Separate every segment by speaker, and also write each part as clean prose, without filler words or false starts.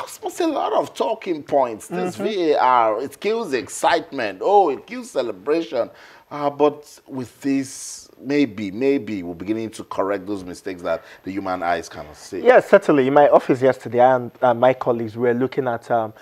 Speaker 1: caused a lot of talking points. This VAR, it kills the excitement. Oh, it kills celebration. But with this, maybe we're beginning to correct those mistakes that the human eyes cannot see.
Speaker 2: Yes, certainly. In my office yesterday, and my colleagues were looking at a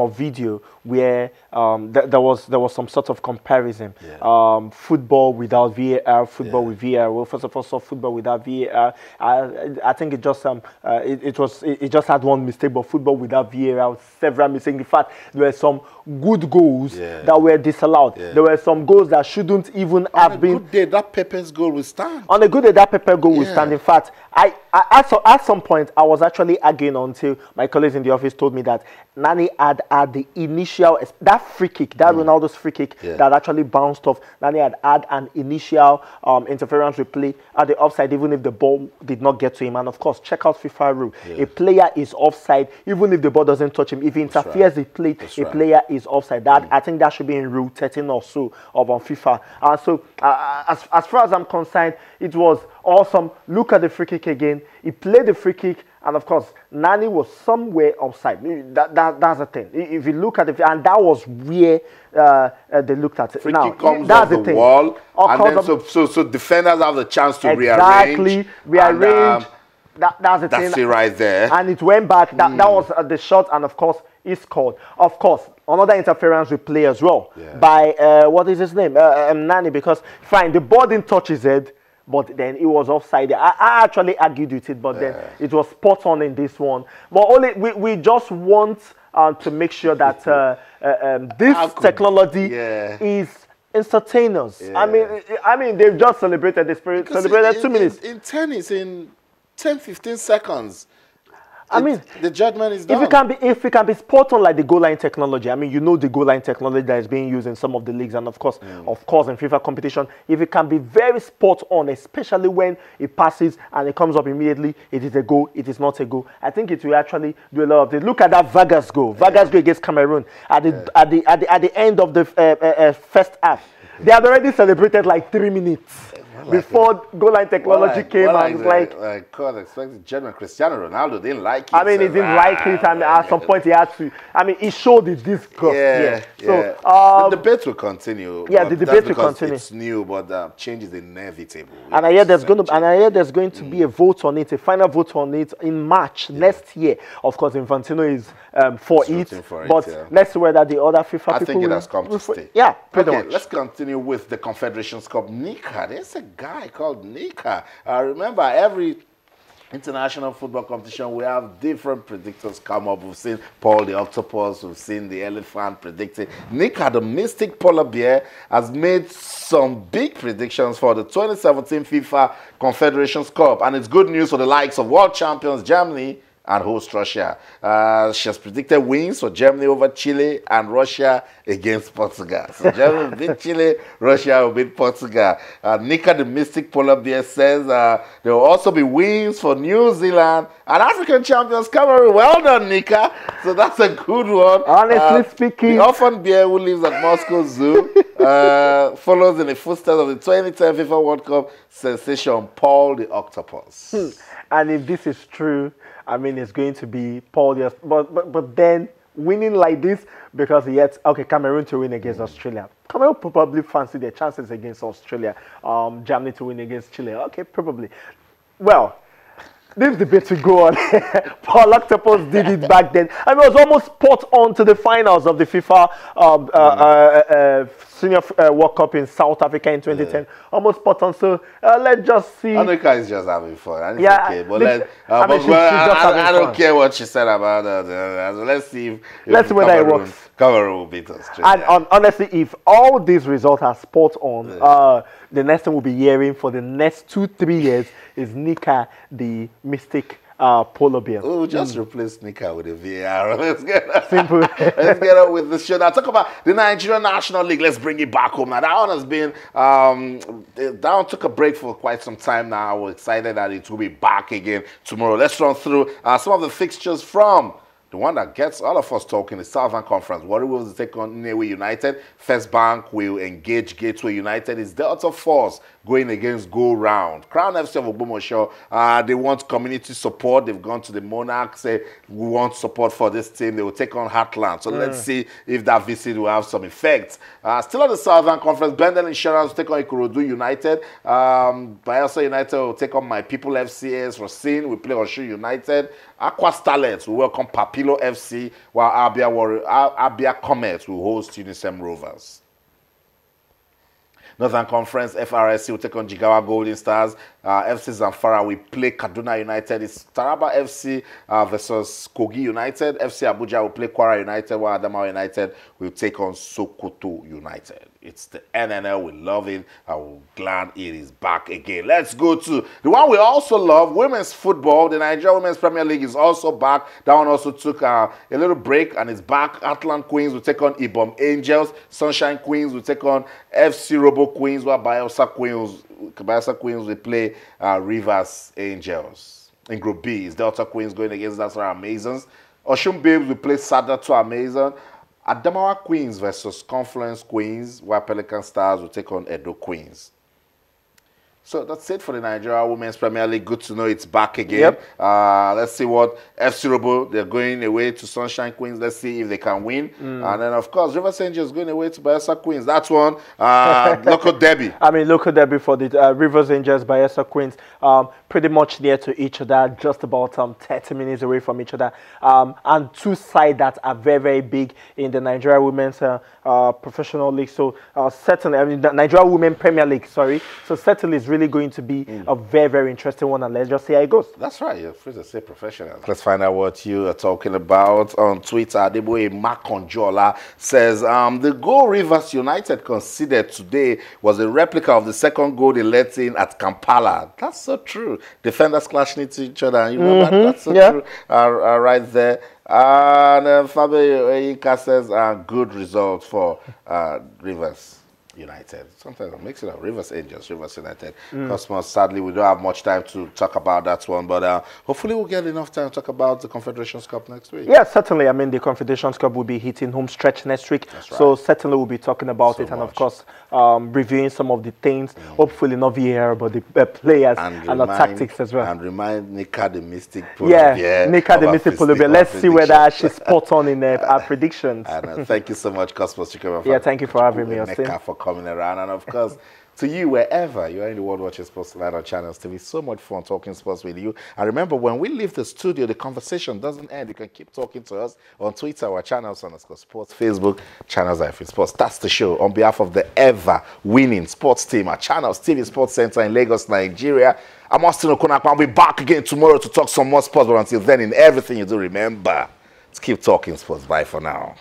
Speaker 2: video where there was some sort of comparison.
Speaker 1: Yeah.
Speaker 2: Football without VAR, football with VAR. Well, first of all, saw football without VAR. I think it just it just had one mistake, but football without VAR, several mistakes. In fact, there were some good goals that were disallowed. There were some goals that shouldn't even have been.
Speaker 1: On a good day, that Pepe's goal will stand.
Speaker 2: On a good day, that Pepe goal will stand. In fact, at some point, I was actually arguing until my colleagues in the office told me that Nani had the initial, that free kick, that Ronaldo's free kick that actually bounced off. Nani had an initial interference replay at the offside, even if the ball did not get to him. And of course, check out FIFA rule. A player is offside, even if the ball doesn't touch him. If he interferes the play, a player is offside. That I think that should be in rule 13 or so of on FIFA. So as far as I'm concerned, it was awesome. Look at the free kick again. He played the free kick, and of course, Nani was somewhere offside. That's the thing. If you look at it, and that was where they looked at it.
Speaker 1: Free
Speaker 2: now,
Speaker 1: kick comes
Speaker 2: that's
Speaker 1: off the wall, and then so defenders have the chance to rearrange.
Speaker 2: That's the thing.
Speaker 1: That's it right there.
Speaker 2: And it went back. That was the shot, and of course, he scored. Of course, another interference replay as well by what is his name? Nani, because fine, the ball didn't touch his head, but then it was offside. I actually argued with it, but then it was spot on in this one. But only we just want to make sure that this technology is instantaneous. I mean, they've just celebrated this. Celebrated 2 minutes.
Speaker 1: In tennis, in 10, 15 seconds.
Speaker 2: I mean,
Speaker 1: the judgment is done.
Speaker 2: If it can be spot on like the goal line technology, I mean, you know the goal line technology that is being used in some of the leagues, and of course, in FIFA competition, if it can be very spot on, especially when it passes and it comes up immediately, it is a goal, it is not a goal. I think it will actually do a lot of this. Look at that Vargas goal. Vargas goal against Cameroon at the end of the first half. They had already celebrated like 3 minutes. Before goal line technology came, I was like,
Speaker 1: expected General Cristiano Ronaldo didn't like it.
Speaker 2: I mean, he didn't like it, and at some point he had to. I mean, he showed his disgust. So
Speaker 1: the debate will continue.
Speaker 2: Yeah, the debate will continue.
Speaker 1: It's new, but change is inevitable.
Speaker 2: And I hear there's going to be a vote on it, a final vote on it in March next year. Of course, Infantino is for it, but let's see whether the other FIFA people.
Speaker 1: I think it has come to stay.
Speaker 2: Yeah, pretty much.
Speaker 1: Let's continue with the Confederation Cup. Nika, there's a guy called Nika. Remember, every international football competition, we have different predictors come up. We've seen Paul the Octopus, we've seen the elephant predicting. Nika, the mystic polar bear, has made some big predictions for the 2017 FIFA Confederation Cup. And it's good news for the likes of world champions Germany and host Russia. She has predicted wins for Germany over Chile and Russia against Portugal. So Germany will beat Chile, Russia will beat Portugal. Nika, the mystic polar bear, says there will also be wins for New Zealand and African champions Cameroon. Well done, Nika. So that's a good one.
Speaker 2: Honestly speaking,
Speaker 1: the orphan bear who lives at Moscow Zoo follows in the footsteps of the 2010 FIFA World Cup sensation Paul the Octopus.
Speaker 2: And if this is true, I mean, it's going to be Paul. But then winning like this, because Cameroon to win against Australia. Cameroon probably fancy their chances against Australia. Germany to win against Chile. Okay, probably. Well, this debate will go on. Paul Octopus did it back then. I mean, it was almost spot on to the finals of the FIFA Senior World Cup in South Africa in 2010. Almost spot on. So let's just see.
Speaker 1: Anika is just having fun. And it's okay. But I don't care what she said about that. Let's see
Speaker 2: let's see whether it works.
Speaker 1: Cameroon will beat us.
Speaker 2: And honestly, if all these results are spot on, the next thing we'll be hearing for the next 2-3 years is Nika, the mystic polar bear.
Speaker 1: Oh, just replace Nika with a VAR. Let's get
Speaker 2: simple.
Speaker 1: Let's get on with the show. Now, talk about the Nigerian National League. Let's bring it back home. Now, that one has been that one took a break for quite some time now. We're excited that it will be back again tomorrow. Let's run through some of the fixtures from the one that gets all of us talking is Southern Conference. Warri Wolves will take on Nnewi United. First Bank will engage Gateway United. It's Delta Force going against Go Round. Crown FC of Ogbomoso, they want community support. They've gone to the Monarchs, say, we want support for this team. They will take on Heartland. So let's see if that visit will have some effect. Still on the Southern Conference, Bendel Insurance will take on Ikorodu United. Bayelsa United will take on My People FCS. Racine will play Oshu United. Aqua Starlets will welcome Papilo FC, while Abia Comets will host Unisem Rovers. Northern Conference, FRSC will take on Jigawa Golden Stars. FC Zamfara will play Kaduna United. It's Taraba FC versus Kogi United. FC Abuja will play Kwara United, while Adamawa United will take on Sokoto United. It's the NNL. We love it. I'm glad it is back again. Let's go to the one we also love, women's football. The Nigeria Women's Premier League is also back. That one also took a little break and it's back. Atlant Queens will take on Ibom Angels. Sunshine Queens will take on FC Robo Queens, while Bayelsa Queens will play Rivers Angels. In Group B, is Delta Queens going against Nasarawa Amazons. Oshun Babes will play Sada to Amazon. Adamawa Queens versus Confluence Queens, while Pelican Stars will take on Edo Queens. So that's it for the Nigeria Women's Premier League. Good to know it's back again.
Speaker 2: Yep.
Speaker 1: Let's see what FC Robo, they're going away to Sunshine Queens. Let's see if they can win. And then, of course, Rivers Angels going away to Bayelsa Queens. That's one. Local derby.
Speaker 2: I mean, local derby for the Rivers Angels, Bayelsa Queens. Pretty much near to each other, just about 30 minutes away from each other. And two sides that are very, very big in the Nigeria Women's Professional League. So certainly, I mean, the Nigeria Women Premier League, sorry. So certainly it's really going to be a very, very interesting one, and let's just see how it goes.
Speaker 1: That's right. You're free to say professional. Let's find out what you are talking about on Twitter. Adeboye Makonjola says, the goal Rivers United conceded today was a replica of the second goal they let in at Kampala. That's so true. Defenders clashing into each other. And you know that's so true. Right there. And Fabio Eyika says, good result for Rivers United. Sometimes it makes it up. Rivers Angels, Rivers United. Cosmos, sadly, we don't have much time to talk about that one, but hopefully we'll get enough time to talk about the Confederation Cup next week.
Speaker 2: Yeah, certainly. I mean, the Confederation Cup will be hitting home stretch next week. That's right. So certainly we'll be talking about it, and of course, reviewing some of the things. Hopefully not VAR, but the players and the tactics as well.
Speaker 1: And remind Nika the Mystic
Speaker 2: Nika the Mystic Polubia. Let's see whether she's spot on in our predictions.
Speaker 1: And thank you so much, Cosmos.
Speaker 2: Yeah, thank you for having me, Austin.
Speaker 1: For coming around, and of course to you wherever you are in the world watching Sports Tonight on Channels TV. So much fun talking sports with you. And remember, when we leave the studio, the conversation doesn't end. You can keep talking to us on Twitter, our channels _sports, Facebook, Channels IF Sports. That's the show on behalf of the ever winning sports team at Channels TV Sports Center in Lagos, Nigeria. I'm Austin Okonakwa. I'll be back again tomorrow to talk some more sports, but until then, in everything you do, remember to keep talking sports. Bye for now.